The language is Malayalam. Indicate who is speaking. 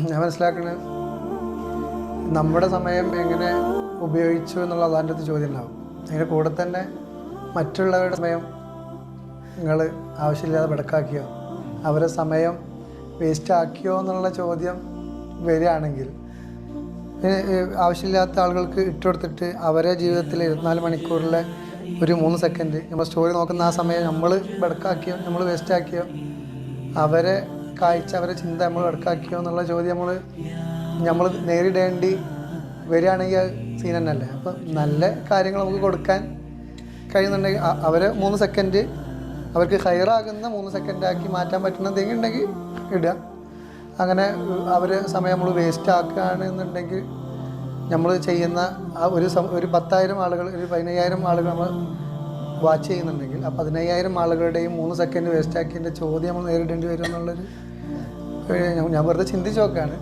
Speaker 1: ഞാൻ മനസ്സിലാക്കുന്നത് നമ്മുടെ സമയം എങ്ങനെ ഉപയോഗിച്ചു എന്നുള്ള അതിൻ്റെ അടുത്ത് ചോദ്യം ഉണ്ടാവും. അതിൻ്റെ കൂടെ തന്നെ മറ്റുള്ളവരുടെ സമയം നിങ്ങൾ ആവശ്യമില്ലാതെ ബടക്കാക്കിയോ, അവരെ സമയം വേസ്റ്റ് ആക്കിയോ എന്നുള്ള ചോദ്യം വരികയാണെങ്കിൽ ആവശ്യമില്ലാത്ത ആളുകൾക്ക് ഇട്ടുകൊടുത്തിട്ട് അവരെ ജീവിതത്തിൽ 24 മണിക്കൂറിലെ ഒരു 3 സെക്കൻഡ് നമ്മൾ സ്റ്റോറി നോക്കുന്ന ആ സമയം നമ്മൾ ബടക്കാക്കിയോ, നമ്മൾ വേസ്റ്റ് ആക്കിയോ, അവരെ കാഴ്ച അവരെ ചിന്ത നമ്മൾ ബടക്കാക്കിയോ എന്നുള്ള ചോദ്യം നമ്മൾ നേരിടേണ്ടി വരികയാണെങ്കിൽ സീൻ തന്നെയല്ലേ. അപ്പം നല്ല കാര്യങ്ങൾ നമുക്ക് കൊടുക്കാൻ കഴിയുന്നുണ്ടെങ്കിൽ അവരെ 3 സെക്കൻഡ് അവർക്ക് ഹൈറാകുന്ന 3 സെക്കൻഡാക്കി മാറ്റാൻ പറ്റുന്ന എന്തെങ്കിലും ഉണ്ടെങ്കിൽ ഇടുക. അങ്ങനെ അവർ സമയം നമ്മൾ വേസ്റ്റ് ആക്കുകയാണെന്നുണ്ടെങ്കിൽ നമ്മൾ ചെയ്യുന്ന ആ ഒരു 10,000 ആളുകൾ, ഒരു 15,000 ആളുകൾ നമ്മൾ വാച്ച് ചെയ്യുന്നുണ്ടെങ്കിൽ ആ 15,000 ആളുകളുടെയും 3 സെക്കൻഡ് വേസ്റ്റ് ആക്കിയതിൻ്റെ ചോദ്യം നമ്മൾ നേരിടേണ്ടി വരും എന്നുള്ളൊരു ഞാൻ വെറുതെ ചിന്തിച്ച് നോക്കുകയാണ്.